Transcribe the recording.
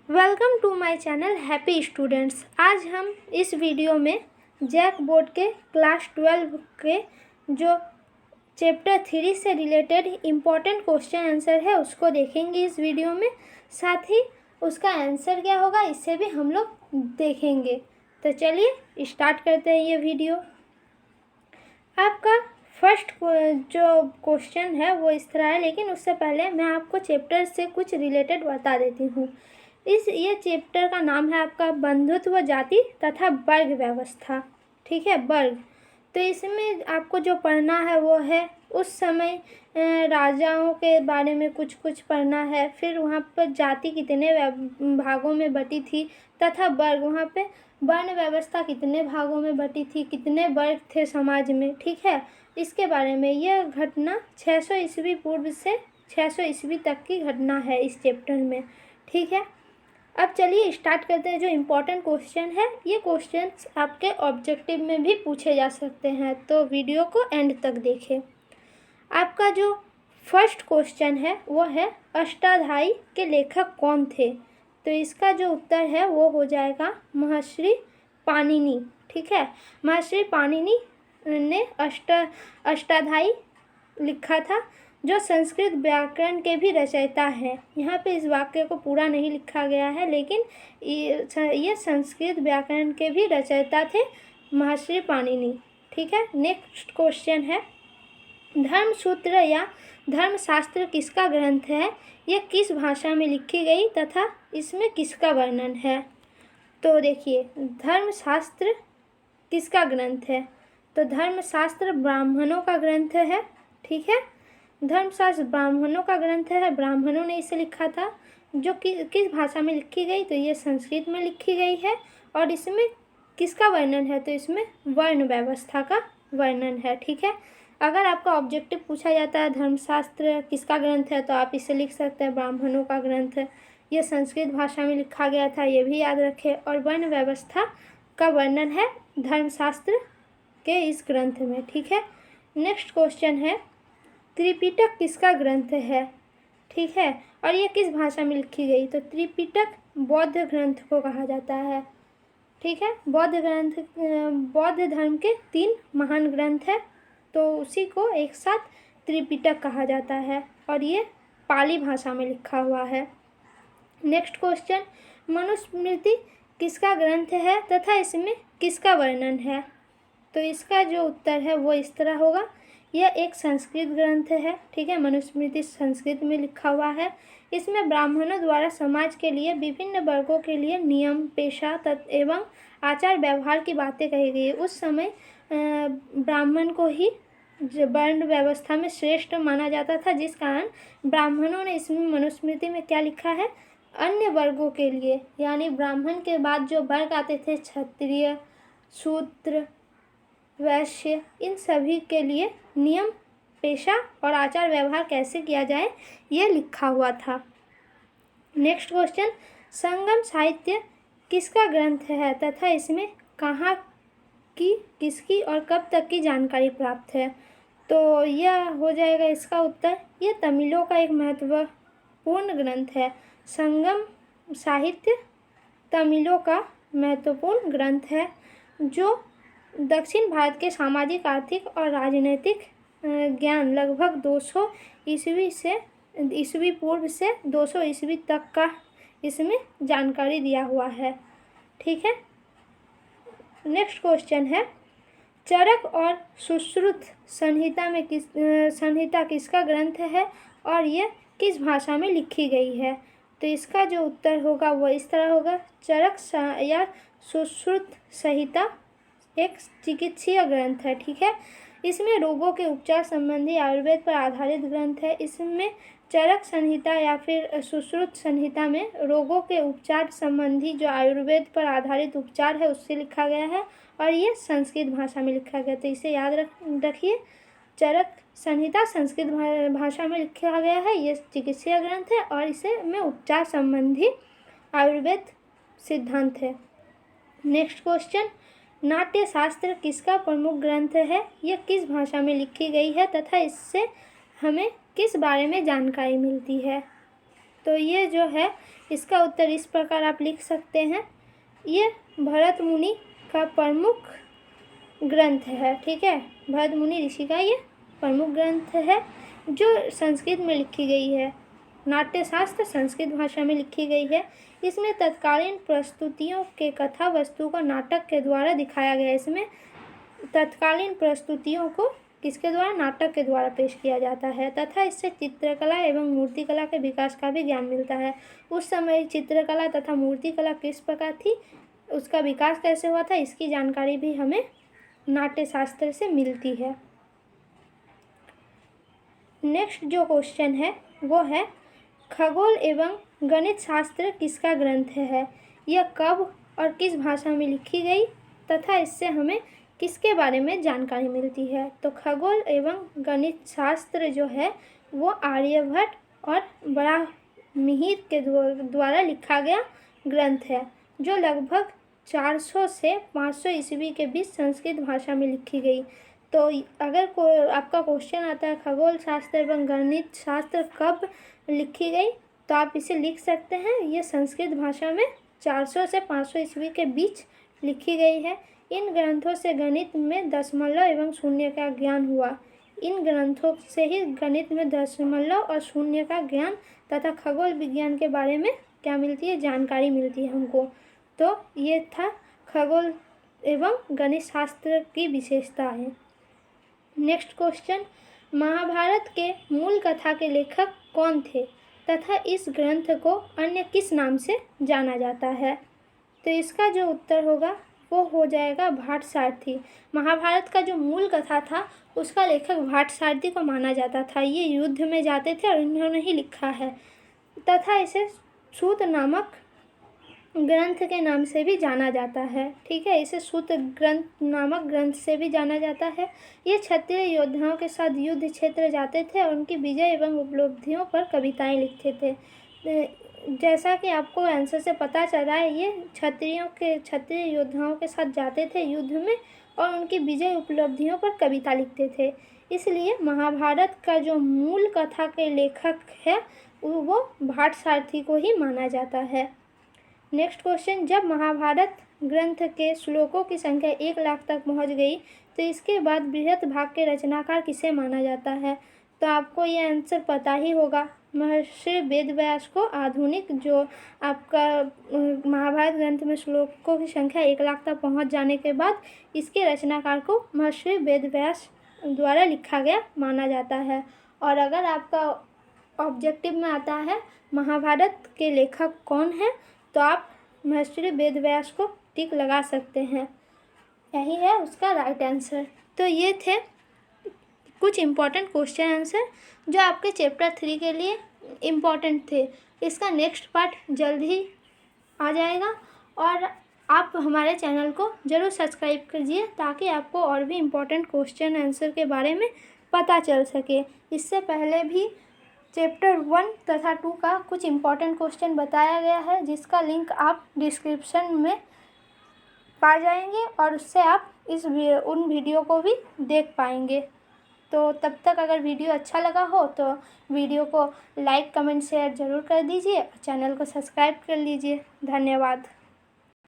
Welcome to my channel happy students. आज हम इस वीडियो में जैक बोर्ड के क्लास 12 के जो चैप्टर 3 से रिलेटेड इम्पॉर्टेंट क्वेश्चन आंसर है उसको देखेंगे इस वीडियो में। साथ ही उसका आंसर क्या होगा इसे भी हम लोग देखेंगे। तो चलिए स्टार्ट करते हैं ये वीडियो। आपका फर्स्ट जो क्वेश्चन है वो इस तरह है, लेकिन उससे पहले मैं आपको चैप्टर से कुछ रिलेटेड बता देती हूँ। ये चैप्टर का नाम है आपका बंधुत्व, जाति तथा वर्ग व्यवस्था। ठीक है, वर्ग। तो इसमें आपको जो पढ़ना है वो है उस समय राजाओं के बारे में कुछ पढ़ना है। फिर वहाँ पर जाति कितने भागों में बटी थी तथा वर्ग, वहाँ पे वर्ण व्यवस्था कितने भागों में बटी थी, कितने वर्ग थे समाज में। ठीक है, इसके बारे में यह घटना 600 ईस्वी पूर्व से 600 ईस्वी तक की घटना है इस चैप्टर में। ठीक है, अब चलिए स्टार्ट करते हैं। जो इम्पोर्टेंट क्वेश्चन है ये क्वेश्चन आपके ऑब्जेक्टिव में भी पूछे जा सकते हैं, तो वीडियो को एंड तक देखें। आपका जो फर्स्ट क्वेश्चन है वो है अष्टाध्यायी के लेखक कौन थे। तो इसका जो उत्तर है वो हो जाएगा महर्षि पाणिनि। ठीक है, महर्षि पाणिनि ने अष्टाध्यायी लिखा था, जो संस्कृत व्याकरण के भी रचयिता है। यहाँ पे इस वाक्य को पूरा नहीं लिखा गया है, लेकिन ये संस्कृत व्याकरण के भी रचयिता थे महर्षि पाणिनि। ठीक है, नेक्स्ट क्वेश्चन है धर्मसूत्र या धर्मशास्त्र किसका ग्रंथ है, यह किस भाषा में लिखी गई तथा इसमें किसका वर्णन है। तो देखिए, धर्मशास्त्र किसका ग्रंथ है, तो धर्मशास्त्र ब्राह्मणों का ग्रंथ है। ठीक है, धर्मशास्त्र ब्राह्मणों का ग्रंथ है, ब्राह्मणों ने इसे लिखा था। जो किस भाषा में लिखी गई, तो ये संस्कृत में लिखी गई है। और इसमें किसका वर्णन है, तो इसमें वर्ण व्यवस्था का वर्णन है। ठीक है, अगर आपका ऑब्जेक्टिव पूछा जाता है धर्मशास्त्र किसका ग्रंथ है, तो आप इसे लिख सकते हैं ब्राह्मणों का ग्रंथ है, ये संस्कृत भाषा में लिखा गया था, ये भी याद रखें। और वर्ण व्यवस्था का वर्णन है धर्मशास्त्र के इस ग्रंथ में। ठीक है, नेक्स्ट क्वेश्चन है त्रिपिटक किसका ग्रंथ है। ठीक है, और ये किस भाषा में लिखी गई, तो त्रिपिटक बौद्ध ग्रंथ को कहा जाता है। ठीक है, बौद्ध धर्म के 3 महान ग्रंथ है, तो उसी को एक साथ त्रिपिटक कहा जाता है और ये पाली भाषा में लिखा हुआ है। नेक्स्ट क्वेश्चन मनुस्मृति किसका ग्रंथ है तथा इसमें किसका वर्णन है। तो इसका जो उत्तर है वो इस तरह होगा, यह एक संस्कृत ग्रंथ है। ठीक है, मनुस्मृति संस्कृत में लिखा हुआ है। इसमें ब्राह्मणों द्वारा समाज के लिए विभिन्न वर्गों के लिए नियम, पेशा एवं आचार व्यवहार की बातें कही गई। उस समय ब्राह्मण को ही वर्ण व्यवस्था में श्रेष्ठ माना जाता था, जिस कारण ब्राह्मणों ने इसमें मनुस्मृति में क्या लिखा है, अन्य वर्गों के लिए, यानी ब्राह्मण के बाद जो वर्ग आते थे क्षत्रिय, शूद्र, वैश्य, इन सभी के लिए नियम, पेशा और आचार व्यवहार कैसे किया जाए ये लिखा हुआ था। नेक्स्ट क्वेश्चन संगम साहित्य किसका ग्रंथ है तथा इसमें कहाँ की, किसकी और कब तक की जानकारी प्राप्त है। तो यह हो जाएगा इसका उत्तर, ये तमिलों का एक महत्वपूर्ण ग्रंथ है। संगम साहित्य तमिलों का महत्वपूर्ण ग्रंथ है, जो दक्षिण भारत के सामाजिक, आर्थिक और राजनीतिक ज्ञान लगभग 200 ईस्वी पूर्व से 200 ईस्वी तक का इसमें जानकारी दिया हुआ है। ठीक है, नेक्स्ट क्वेश्चन है चरक और सुश्रुत संहिता किसका ग्रंथ है और यह किस भाषा में लिखी गई है। तो इसका जो उत्तर होगा वो इस तरह होगा, चरक या सुश्रुत संहिता एक चिकित्सीय ग्रंथ है। ठीक है, इसमें रोगों के उपचार संबंधी आयुर्वेद पर आधारित ग्रंथ है। इसमें चरक संहिता या फिर सुश्रुत संहिता में रोगों के उपचार संबंधी जो आयुर्वेद पर आधारित उपचार है उससे लिखा गया है और ये संस्कृत भाषा में लिखा गया। तो इसे याद रखिए, चरक संहिता संस्कृत भाषा में लिखा गया है, ये चिकित्सीय ग्रंथ है और इसे में उपचार संबंधी आयुर्वेद सिद्धांत है। नेक्स्ट क्वेश्चन नाट्य शास्त्र किसका प्रमुख ग्रंथ है, यह किस भाषा में लिखी गई है तथा इससे हमें किस बारे में जानकारी मिलती है। तो ये जो है इसका उत्तर इस प्रकार आप लिख सकते हैं, ये भरत मुनि का प्रमुख ग्रंथ है। ठीक है, भरत मुनि ऋषि का ये प्रमुख ग्रंथ है जो संस्कृत में लिखी गई है। नाट्यशास्त्र संस्कृत भाषा में लिखी गई है। इसमें तत्कालीन प्रस्तुतियों के कथा वस्तु को नाटक के द्वारा दिखाया गया है। इसमें तत्कालीन प्रस्तुतियों को किसके द्वारा? नाटक के द्वारा पेश किया जाता है तथा इससे चित्रकला एवं मूर्तिकला के विकास का भी ज्ञान मिलता है। उस समय चित्रकला तथा मूर्तिकला किस प्रकार थी, उसका विकास कैसे हुआ था, इसकी जानकारी भी हमें नाट्यशास्त्र से मिलती है। नेक्स्ट जो क्वेश्चन है वो है खगोल एवं गणित शास्त्र किसका ग्रंथ है? यह कब और किस भाषा में लिखी गई तथा इससे हमें किसके बारे में जानकारी मिलती है? तो खगोल एवं गणित शास्त्र जो है वो आर्यभट्ट और ब्राह्मीर के द्वारा लिखा गया ग्रंथ है जो लगभग 400 से 500 ईस्वी के बीच संस्कृत भाषा में लिखी गई। तो अगर आपका क्वेश्चन आता है खगोल शास्त्र एवं गणित शास्त्र कब लिखी गई, तो आप इसे लिख सकते हैं, ये संस्कृत भाषा में 400 से 500 ईस्वी के बीच लिखी गई है। इन ग्रंथों से गणित में दशमलव एवं शून्य का ज्ञान हुआ। इन ग्रंथों से ही गणित में दशमलव और शून्य का ज्ञान तथा खगोल विज्ञान के बारे में क्या मिलती है? जानकारी मिलती है हमको। तो ये था खगोल एवं गणित शास्त्र की विशेषता है। नेक्स्ट क्वेश्चन, महाभारत के मूल कथा के लेखक कौन थे तथा इस ग्रंथ को अन्य किस नाम से जाना जाता है? तो इसका जो उत्तर होगा वो हो जाएगा भाटसारथी। महाभारत का जो मूल कथा था उसका लेखक भाटसारथी को माना जाता था। ये युद्ध में जाते थे और इन्होंने ही लिखा है तथा इसे सूत नामक ग्रंथ के नाम से भी जाना जाता है। ठीक है, इसे सूत ग्रंथ नामक ग्रंथ से भी जाना जाता है। ये क्षत्रिय योद्धाओं के साथ युद्ध क्षेत्र जाते थे और उनकी विजय एवं उपलब्धियों पर कविताएं लिखते थे। जैसा कि आपको आंसर से पता चल रहा है, ये क्षत्रिय योद्धाओं के साथ जाते थे युद्ध में और उनकी विजय उपलब्धियों पर कविता लिखते थे। इसलिए महाभारत का जो मूल कथा के लेखक है वो भाटसारथी को ही माना जाता है। नेक्स्ट क्वेश्चन, जब महाभारत ग्रंथ के श्लोकों की संख्या 1 लाख तक पहुंच गई तो इसके बाद बृहत भाग के रचनाकार किसे माना जाता है? तो आपको ये आंसर पता ही होगा, महर्षि वेदव्यास को। आधुनिक जो आपका महाभारत ग्रंथ में श्लोकों की संख्या 1 लाख तक पहुंच जाने के बाद इसके रचनाकार को महर्षि वेदव्यास द्वारा लिखा गया माना जाता है। और अगर आपका ऑब्जेक्टिव में आता है महाभारत के लेखक कौन है, तो आप महर्षि वेदव्यास को टिक लगा सकते हैं, यही है उसका राइट आंसर। तो ये थे कुछ इम्पॉर्टेंट क्वेश्चन आंसर जो आपके चैप्टर 3 के लिए इम्पॉर्टेंट थे। इसका नेक्स्ट पार्ट जल्द ही आ जाएगा और आप हमारे चैनल को ज़रूर सब्सक्राइब कीजिए ताकि आपको और भी इम्पॉर्टेंट क्वेश्चन आंसर के बारे में पता चल सके। इससे पहले भी चैप्टर 1 तथा 2 का कुछ इम्पॉर्टेंट क्वेश्चन बताया गया है जिसका लिंक आप डिस्क्रिप्शन में पा जाएंगे और उससे आप उन वीडियो को भी देख पाएंगे। तो तब तक अगर वीडियो अच्छा लगा हो तो वीडियो को लाइक कमेंट शेयर ज़रूर कर दीजिए और चैनल को सब्सक्राइब कर लीजिए। धन्यवाद।